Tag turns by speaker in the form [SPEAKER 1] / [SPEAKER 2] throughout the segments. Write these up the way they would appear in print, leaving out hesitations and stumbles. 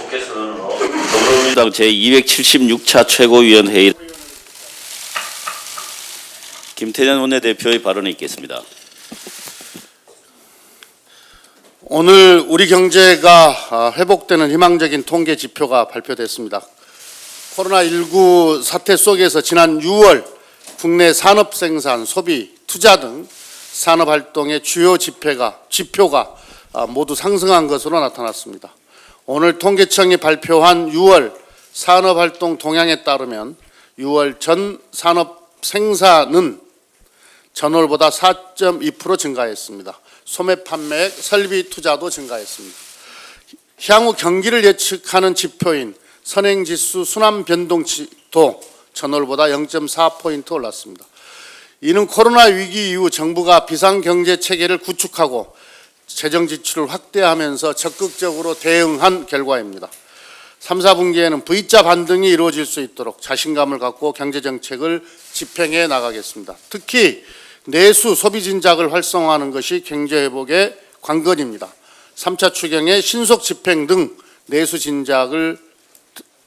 [SPEAKER 1] 국회에서는 더불어민주당 제276차 최고위원회의 김태년 원내대표의 발언이 있겠습니다.
[SPEAKER 2] 오늘 우리 경제가 회복되는 희망적인 통계 지표가 발표됐습니다. 코로나19 사태 속에서 지난 6월 국내 산업 생산, 소비, 투자 등 산업활동의 주요 지표가 모두 상승한 것으로 나타났습니다. 오늘 통계청이 발표한 6월 산업활동 동향에 따르면 6월 전 산업 생산은 전월보다 4.2% 증가했습니다. 소매 판매액, 설비 투자도 증가했습니다. 향후 경기를 예측하는 지표인 선행지수 순환 변동치도 전월보다 0.4포인트 올랐습니다. 이는 코로나 위기 이후 정부가 비상경제 체계를 구축하고 재정 지출을 확대하면서 적극적으로 대응한 결과입니다. 3, 4분기에는 V자 반등이 이루어질 수 있도록 자신감을 갖고 경제정책을 집행해 나가겠습니다. 특히 내수 소비 진작을 활성화하는 것이 경제회복의 관건입니다. 3차 추경의 신속 집행 등 내수 진작을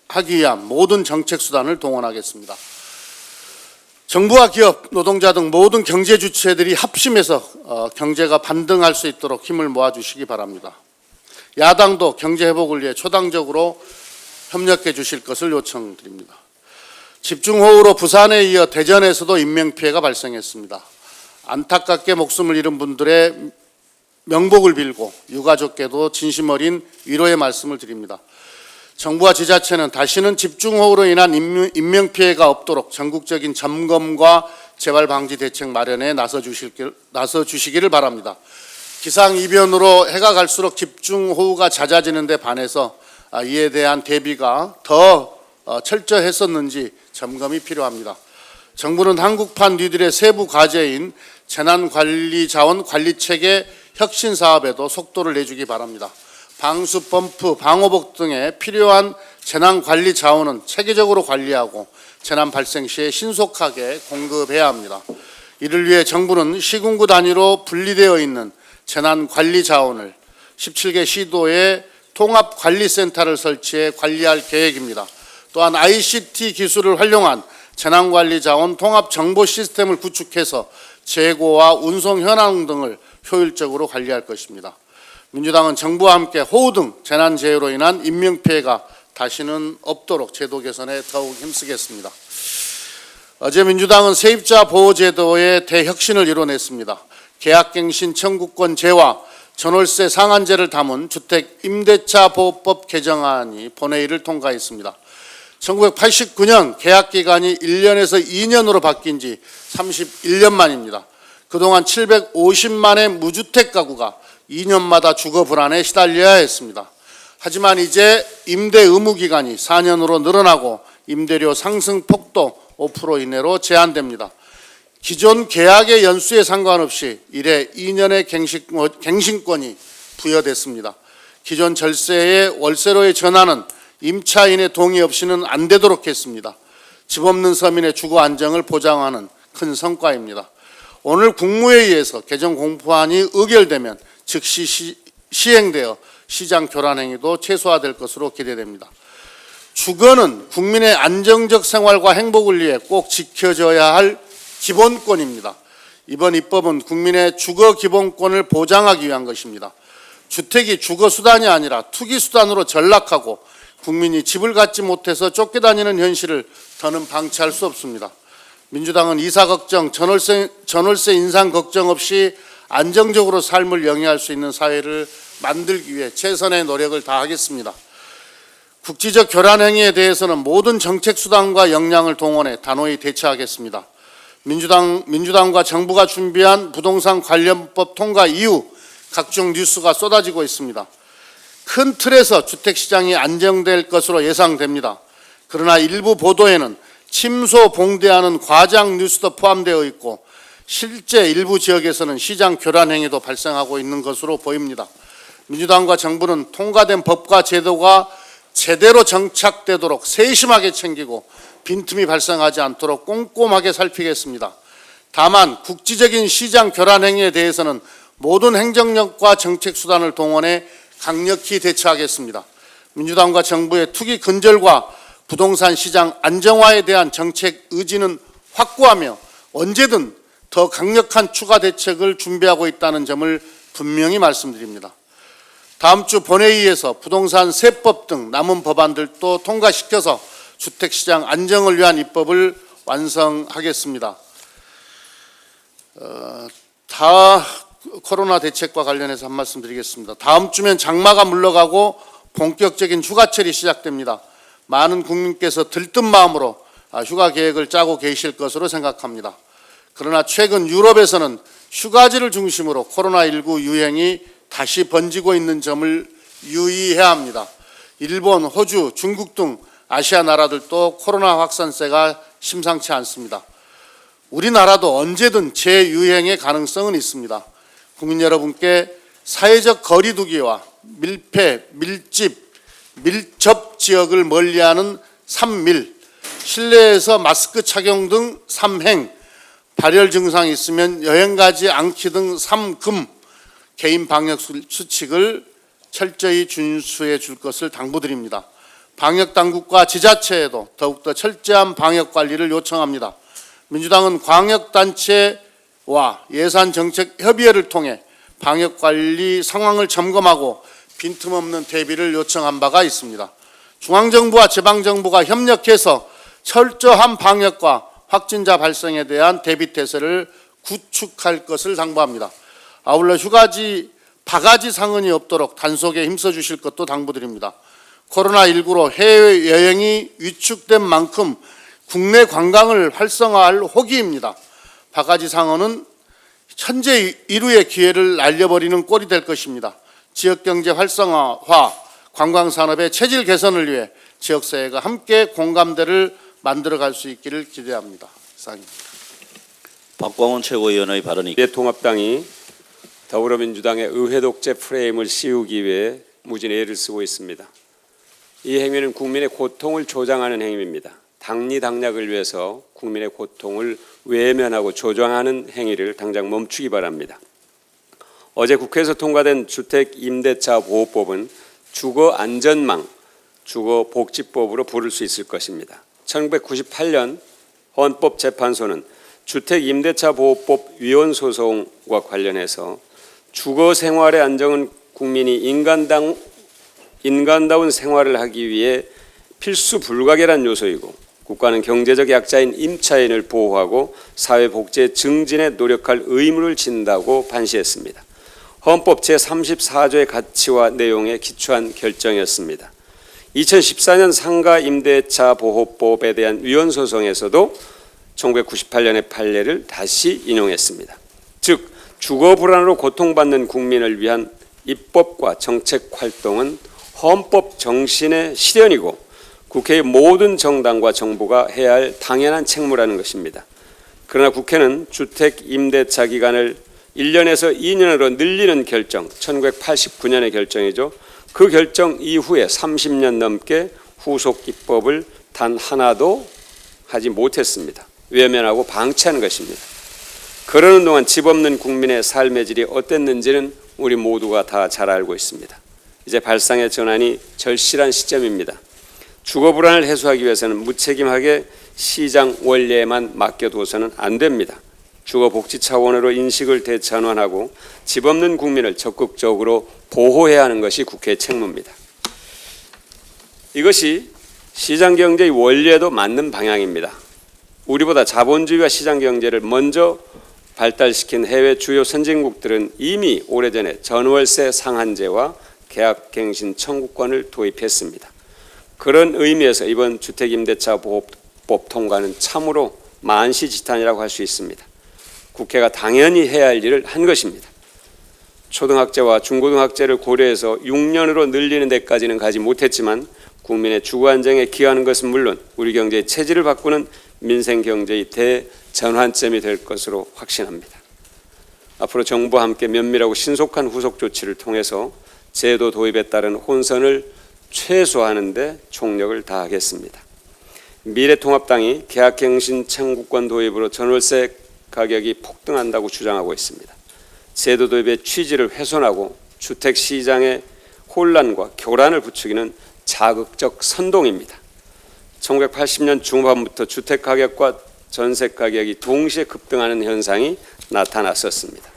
[SPEAKER 2] 하기 위한 모든 정책 수단을 동원하겠습니다. 정부와 기업, 노동자 등 모든 경제 주체들이 합심해서 경제가 반등할 수 있도록 힘을 모아주시기 바랍니다. 야당도 경제 회복을 위해 초당적으로 협력해 주실 것을 요청드립니다. 집중호우로 부산에 이어 대전에서도 인명피해가 발생했습니다. 안타깝게 목숨을 잃은 분들의 명복을 빌고 유가족께도 진심 어린 위로의 말씀을 드립니다. 정부와 지자체는 다시는 집중호우로 인한 인명피해가 없도록 전국적인 점검과 재발방지 대책 마련에 나서 주시기를 바랍니다. 기상이변으로 해가 갈수록 집중호우가 잦아지는 데 반해서 이에 대한 대비가 더 철저했었는지 점검이 필요합니다. 정부는 한국판 뉴딜의 세부 과제인 재난관리자원 관리체계 혁신 사업에도 속도를 내주기 바랍니다. 방수, 펌프, 방호복 등의 필요한 재난관리 자원은 체계적으로 관리하고 재난 발생 시에 신속하게 공급해야 합니다. 이를 위해 정부는 시군구 단위로 분리되어 있는 재난관리 자원을 17개 시도에 통합관리센터를 설치해 관리할 계획입니다. 또한 ICT 기술을 활용한 재난관리 자원 통합정보 시스템을 구축해서 재고와 운송 현황 등을 효율적으로 관리할 것입니다. 민주당은 정부와 함께 호우 등 재난재해로 인한 인명피해가 다시는 없도록 제도 개선에 더욱 힘쓰겠습니다. 어제 민주당은 세입자 보호제도의 대혁신을 이뤄냈습니다. 계약갱신 청구권 제와 전월세 상한제를 담은 주택 임대차 보호법 개정안이 본회의를 통과했습니다. 1989년 계약기간이 1년에서 2년으로 바뀐 지 31년 만입니다. 그동안 750만의 무주택 가구가 2년마다 주거 불안에 시달려야 했습니다. 하지만 이제 임대 의무 기간이 4년으로 늘어나고 임대료 상승 폭도 5% 이내로 제한됩니다. 기존 계약의 연수에 상관없이 1회 2년의 갱신권이 부여됐습니다. 기존 절세의 월세로의 전환은 임차인의 동의 없이는 안 되도록 했습니다. 집 없는 서민의 주거 안정을 보장하는 큰 성과입니다. 오늘 국무회의에서 개정 공포안이 의결되면 즉시 시행되어 시장 교란 행위도 최소화될 것으로 기대됩니다. 주거는 국민의 안정적 생활과 행복을 위해 꼭 지켜져야 할 기본권입니다. 이번 입법은 국민의 주거 기본권을 보장하기 위한 것입니다. 주택이 주거 수단이 아니라 투기 수단으로 전락하고 국민이 집을 갖지 못해서 쫓겨다니는 현실을 더는 방치할 수 없습니다. 민주당은 이사 걱정, 전월세 인상 걱정 없이 안정적으로 삶을 영위할 수 있는 사회를 만들기 위해 최선의 노력을 다하겠습니다. 국지적 교란 행위에 대해서는 모든 정책 수단과 역량을 동원해 단호히 대처하겠습니다. 민주당과 정부가 준비한 부동산 관련법 통과 이후 각종 뉴스가 쏟아지고 있습니다. 큰 틀에서 주택시장이 안정될 것으로 예상됩니다. 그러나 일부 보도에는 침소 봉대하는 과장 뉴스도 포함되어 있고 실제 일부 지역에서는 시장 교란 행위도 발생하고 있는 것으로 보입니다. 민주당과 정부는 통과된 법과 제도가 제대로 정착되도록 세심하게 챙기고 빈틈이 발생하지 않도록 꼼꼼하게 살피겠습니다. 다만 국지적인 시장 교란 행위에 대해서는 모든 행정력과 정책 수단을 동원해 강력히 대처하겠습니다. 민주당과 정부의 투기 근절과 부동산 시장 안정화에 대한 정책 의지는 확고하며 언제든 더 강력한 추가 대책을 준비하고 있다는 점을 분명히 말씀드립니다. 다음 주 본회의에서 부동산 세법 등 남은 법안들도 통과시켜서 주택시장 안정을 위한 입법을 완성하겠습니다. 코로나 대책과 관련해서 한 말씀 드리겠습니다. 다음 주면 장마가 물러가고 본격적인 휴가철이 시작됩니다. 많은 국민께서 들뜬 마음으로 휴가 계획을 짜고 계실 것으로 생각합니다. 그러나 최근 유럽에서는 휴가지를 중심으로 코로나19 유행이 다시 번지고 있는 점을 유의해야 합니다. 일본, 호주, 중국 등 아시아 나라들도 코로나 확산세가 심상치 않습니다. 우리나라도 언제든 재유행의 가능성은 있습니다. 국민 여러분께 사회적 거리 두기와 밀폐, 밀집, 밀접 지역을 멀리하는 3밀, 실내에서 마스크 착용 등 3행, 발열 증상이 있으면 여행 가지 않기 등 3금, 개인 방역 수칙을 철저히 준수해 줄 것을 당부드립니다. 방역 당국과 지자체에도 더욱더 철저한 방역 관리를 요청합니다. 민주당은 광역단체와 예산정책협의회를 통해 방역관리 상황을 점검하고 빈틈없는 대비를 요청한 바가 있습니다. 중앙정부와 지방정부가 협력해서 철저한 방역과 확진자 발생에 대한 대비태세를 구축할 것을 당부합니다. 아울러 휴가지, 바가지 상흔이 없도록 단속에 힘써주실 것도 당부드립니다. 코로나19로 해외여행이 위축된 만큼 국내 관광을 활성화할 호기입니다. 바가지 상어는 현재 이루의 기회를 날려버리는 꼴이 될 것입니다. 지역경제 활성화와 관광산업의 체질 개선을 위해 지역사회가 함께 공감대를 만들어갈 수 있기를 기대합니다. 이상입니다.
[SPEAKER 1] 박광원 최고위원의 발언이
[SPEAKER 3] 미래통합당이 더불어민주당의 의회 독재 프레임을 씌우기 위해 무진 애를 쓰고 있습니다. 이 행위는 국민의 고통을 조장하는 행위입니다. 당리당략을 위해서 국민의 고통을 외면하고 조장하는 행위를 당장 멈추기 바랍니다. 어제 국회에서 통과된 주택임대차보호법은 주거안전망, 주거복지법으로 부를 수 있을 것입니다. 1998년 헌법재판소는 주택임대차보호법 위헌소송과 관련해서 주거생활의 안정은 국민이 인간다운 생활을 하기 위해 필수 불가결한 요소이고 국가는 경제적 약자인 임차인을 보호하고 사회복지의 증진에 노력할 의무를 진다고 판시했습니다. 헌법 제34조의 가치와 내용에 기초한 결정이었습니다. 2014년 상가임대차보호법에 대한 위헌소송에서도 1998년의 판례를 다시 인용했습니다. 즉 주거 불안으로 고통받는 국민을 위한 입법과 정책 활동은 헌법 정신의 실현이고 국회의 모든 정당과 정부가 해야 할 당연한 책무라는 것입니다. 그러나 국회는 주택임대차 기간을 1년에서 2년으로 늘리는 결정, 1989년의 결정이죠. 그 결정 이후에 30년 넘게 후속 입법을 단 하나도 하지 못했습니다. 외면하고 방치하는 것입니다. 그러는 동안 집 없는 국민의 삶의 질이 어땠는지는 우리 모두가 다 잘 알고 있습니다. 이제 발상의 전환이 절실한 시점입니다. 주거 불안을 해소하기 위해서는 무책임하게 시장 원리에만 맡겨둬서는 안 됩니다. 주거 복지 차원으로 인식을 대전환하고 집 없는 국민을 적극적으로 보호해야 하는 것이 국회의 책무입니다. 이것이 시장 경제의 원리에도 맞는 방향입니다. 우리보다 자본주의와 시장 경제를 먼저 발달시킨 해외 주요 선진국들은 이미 오래전에 전월세 상한제와 계약갱신 청구권을 도입했습니다. 그런 의미에서 이번 주택임대차보호법 통과는 참으로 만시지탄이라고 할 수 있습니다. 국회가 당연히 해야 할 일을 한 것입니다. 초등학제와 중고등학제를 고려해서 6년으로 늘리는 데까지는 가지 못했지만 국민의 주거 안정에 기여하는 것은 물론 우리 경제의 체질을 바꾸는 민생 경제의 대전환점이 될 것으로 확신합니다. 앞으로 정부와 함께 면밀하고 신속한 후속 조치를 통해서 제도 도입에 따른 혼선을 최소화하는 데 총력을 다하겠습니다. 미래통합당이 계약갱신 청구권 도입으로 전월세 가격이 폭등한다고 주장하고 있습니다. 제도 도입의 취지를 훼손하고 주택시장의 혼란과 교란을 부추기는 자극적 선동입니다. 1980년 중반부터 주택 가격과 전세 가격이 동시에 급등하는 현상이 나타났었습니다.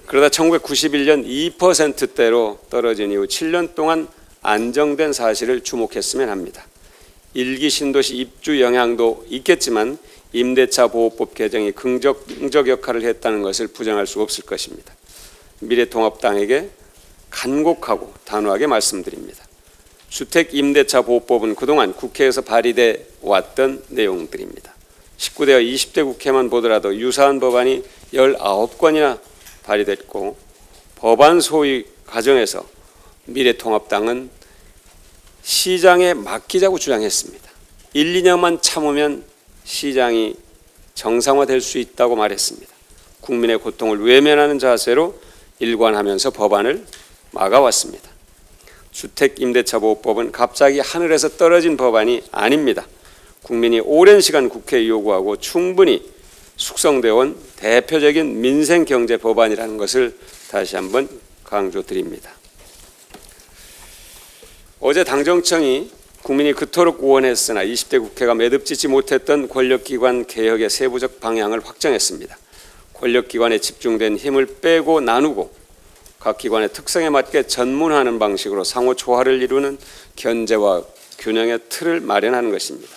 [SPEAKER 3] 그러다 1991년 2%대로 떨어진 이후 7년 동안 안정된 사실을 주목했으면 합니다. 일기 신도시 입주 영향도 있겠지만 임대차 보호법 개정이 긍정 역할을 했다는 것을 부정할 수 없을 것입니다. 미래통합당에게 간곡하고 단호하게 말씀드립니다. 주택 임대차 보호법은 그동안 국회에서 발의돼 왔던 내용들입니다. 19대와 20대 국회만 보더라도 유사한 법안이 19건이나 발의됐고 법안 소위 과정에서 미래통합당은 시장에 맡기자고 주장했습니다. 1, 2년만 참으면 시장이 정상화될 수 있다고 말했습니다. 국민의 고통을 외면하는 자세로 일관하면서 법안을 막아왔습니다. 주택임대차보호법은 갑자기 하늘에서 떨어진 법안이 아닙니다. 국민이 오랜 시간 국회에 요구하고 충분히 숙성되어 온 대표적인 민생경제 법안이라는 것을 다시 한번 강조드립니다. 어제 당정청이 국민이 그토록 원했으나 20대 국회가 매듭짓지 못했던 권력기관 개혁의 세부적 방향을 확정했습니다. 권력기관에 집중된 힘을 빼고 나누고 각 기관의 특성에 맞게 전문화하는 방식으로 상호 조화를 이루는 견제와 균형의 틀을 마련하는 것입니다.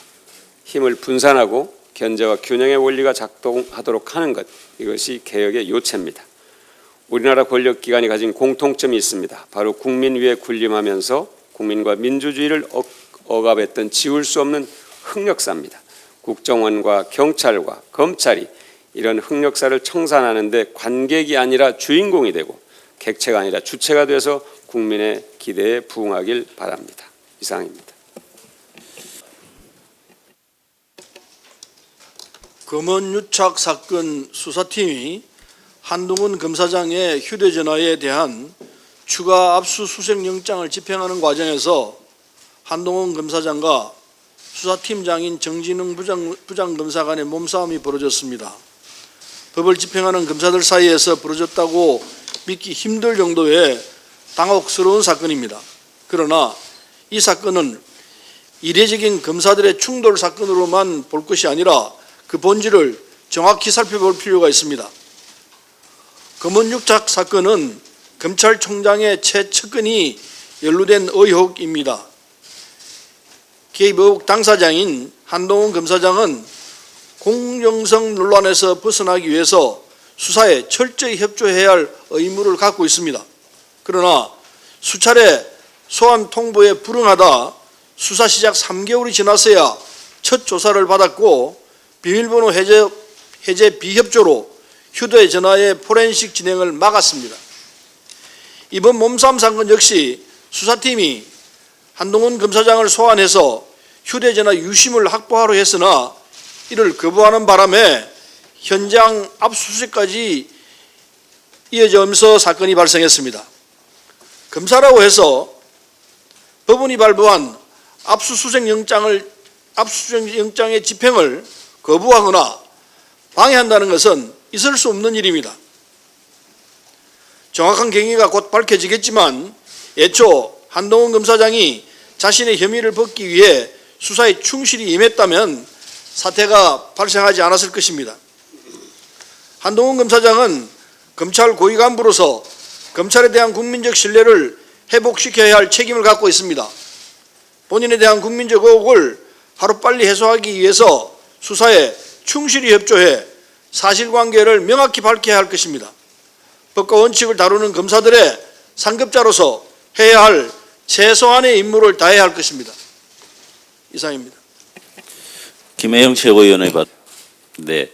[SPEAKER 3] 힘을 분산하고 견제와 균형의 원리가 작동하도록 하는 것, 이것이 개혁의 요체입니다. 우리나라 권력기관이 가진 공통점이 있습니다. 바로 국민 위에 군림하면서 국민과 민주주의를 억압했던 지울 수 없는 흑역사입니다. 국정원과 경찰과 검찰이 이런 흑역사를 청산하는 데 관객이 아니라 주인공이 되고 객체가 아니라 주체가 돼서 국민의 기대에 부응하길 바랍니다. 이상입니다.
[SPEAKER 4] 검언유착 사건 수사팀이 한동훈 검사장의 휴대전화에 대한 추가 압수수색 영장을 집행하는 과정에서 한동훈 검사장과 수사팀장인 정진웅 부장검사 간의 몸싸움이 벌어졌습니다. 법을 집행하는 검사들 사이에서 벌어졌다고 믿기 힘들 정도의 당혹스러운 사건입니다. 그러나 이 사건은 이례적인 검사들의 충돌 사건으로만 볼 것이 아니라 그 본질을 정확히 살펴볼 필요가 있습니다. 검언유착 사건은 검찰총장의 최측근이 연루된 의혹입니다. 개입 의혹 당사자인 한동훈 검사장은 공정성 논란에서 벗어나기 위해서 수사에 철저히 협조해야 할 의무를 갖고 있습니다. 그러나 수차례 소환 통보에 불응하다 수사 시작 3개월이 지났어야 첫 조사를 받았고 비밀번호 해제 비협조로 휴대전화의 포렌식 진행을 막았습니다. 이번 몸싸움 사건 역시 수사팀이 한동훈 검사장을 소환해서 휴대전화 유심을 확보하려 했으나 이를 거부하는 바람에 현장 압수수색까지 이어지면서 사건이 발생했습니다. 검사라고 해서 법원이 발부한 압수수색 영장의 집행을 거부하거나 방해한다는 것은 있을 수 없는 일입니다. 정확한 경위가 곧 밝혀지겠지만 애초 한동훈 검사장이 자신의 혐의를 벗기 위해 수사에 충실히 임했다면 사태가 발생하지 않았을 것입니다. 한동훈 검사장은 검찰 고위 간부로서 검찰에 대한 국민적 신뢰를 회복시켜야 할 책임을 갖고 있습니다. 본인에 대한 국민적 의혹을 하루빨리 해소하기 위해서 수사에 충실히 협조해 사실관계를 명확히 밝혀야 할 것입니다. 법과 원칙을 다루는 검사들의 상급자로서 해야 할 최소한의 임무를 다해야 할 것입니다. 이상입니다.
[SPEAKER 1] 김혜영 최고위원의 발언. 네,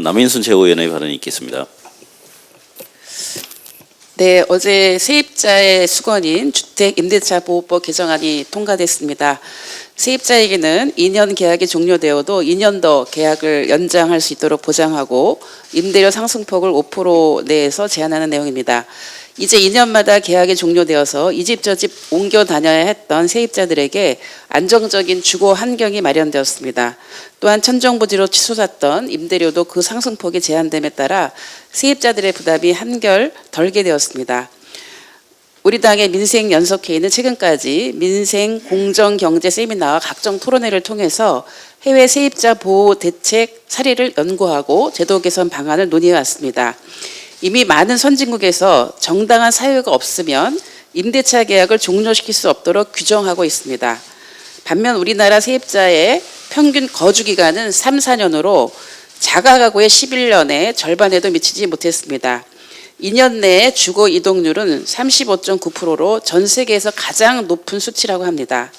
[SPEAKER 1] 남인순 최고위원의 발언이 있겠습니다.
[SPEAKER 5] 네, 어제 세입자의 수건인 주택임대차보호법 개정안이 통과됐습니다. 세입자에게는 2년 계약이 종료되어도 2년 더 계약을 연장할 수 있도록 보장하고 임대료 상승폭을 5% 내에서 제한하는 내용입니다. 이제 2년마다 계약이 종료되어서 이 집 저 집 옮겨 다녀야 했던 세입자들에게 안정적인 주거 환경이 마련되었습니다. 또한 천정부지로 치솟았던 임대료도 그 상승폭이 제한됨에 따라 세입자들의 부담이 한결 덜게 되었습니다. 우리 당의 민생연석회의는 최근까지 민생 공정경제 세미나와 각종 토론회를 통해서 해외 세입자 보호 대책 사례를 연구하고 제도 개선 방안을 논의해 왔습니다. 이미 많은 선진국에서 정당한 사유가 없으면 임대차 계약을 종료시킬 수 없도록 규정하고 있습니다. 반면 우리나라 세입자의 평균 거주 기간은 3, 4년으로 자가가구의 11년에 절반에도 미치지 못했습니다. 2년 내에 주거 이동률은 35.9%로 전 세계에서 가장 높은 수치라고 합니다.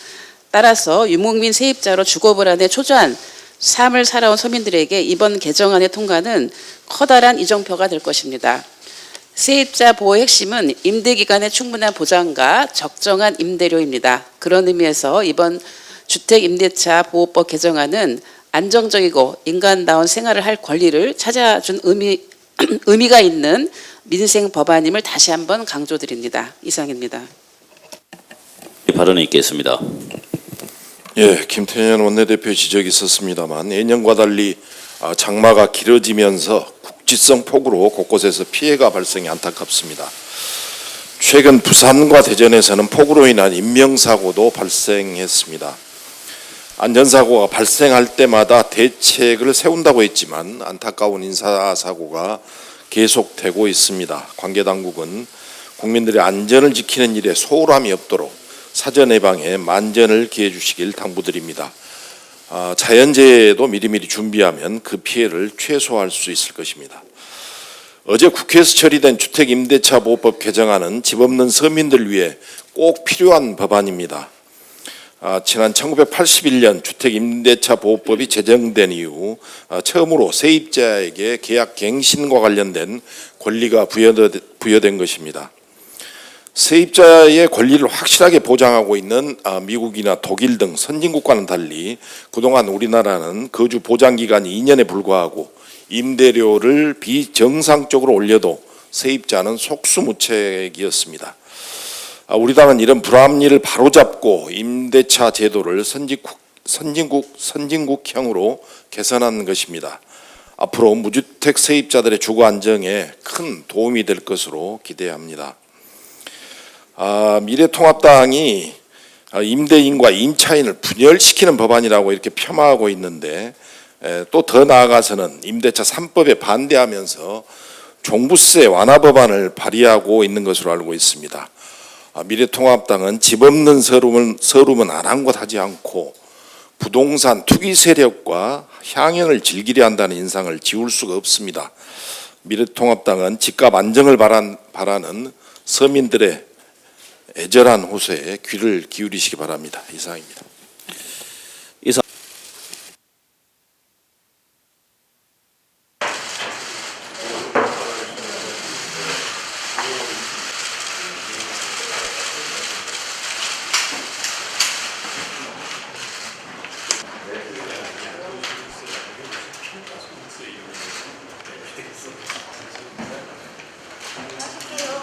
[SPEAKER 5] 따라서 유목민 세입자로 주거 불안에 초조한 삶을 살아온 서민들에게 이번 개정안의 통과는 커다란 이정표가 될 것입니다. 세입자 보호의 핵심은 임대기간의 충분한 보장과 적정한 임대료입니다. 그런 의미에서 이번 주택임대차 보호법 개정안은 안정적이고 인간다운 생활을 할 권리를 찾아준 의미가 있는 민생 법안임을 다시 한번 강조드립니다. 이상입니다.
[SPEAKER 1] 발언이 있겠습니다.
[SPEAKER 6] 예, 김태년 원내대표 지적이 있었습니다만 예년과 달리 장마가 길어지면서 국지성 폭우로 곳곳에서 피해가 발생이 안타깝습니다. 최근 부산과 대전에서는 폭우로 인한 인명사고도 발생했습니다. 안전사고가 발생할 때마다 대책을 세운다고 했지만 안타까운 인사사고가 계속되고 있습니다. 관계당국은 국민들의 안전을 지키는 일에 소홀함이 없도록 사전 예방에 만전을 기해 주시길 당부드립니다. 자연재해에도 미리미리 준비하면 그 피해를 최소화할 수 있을 것입니다. 어제 국회에서 처리된 주택임대차보호법 개정안은 집 없는 서민들 위해 꼭 필요한 법안입니다. 지난 1981년 주택임대차보호법이 제정된 이후 처음으로 세입자에게 계약 갱신과 관련된 권리가 부여된 것입니다. 세입자의 권리를 확실하게 보장하고 있는 미국이나 독일 등 선진국과는 달리 그동안 우리나라는 거주 보장기간이 2년에 불과하고 임대료를 비정상적으로 올려도 세입자는 속수무책이었습니다. 우리 당은 이런 불합리를 바로잡고 임대차 제도를 선진국형으로 개선한 것입니다. 앞으로 무주택 세입자들의 주거 안정에 큰 도움이 될 것으로 기대합니다. 미래통합당이 임대인과 임차인을 분열시키는 법안이라고 이렇게 폄하하고 있는데 또 더 나아가서는 임대차 3법에 반대하면서 종부세 완화 법안을 발의하고 있는 것으로 알고 있습니다. 미래통합당은 집 없는 서름은 아랑곳하지 않고 부동산 투기 세력과 향연을 즐기려 한다는 인상을 지울 수가 없습니다. 미래통합당은 집값 안정을 바라는 서민들의 애절한 호소에 귀를 기울이시기 바랍니다. 이상입니다.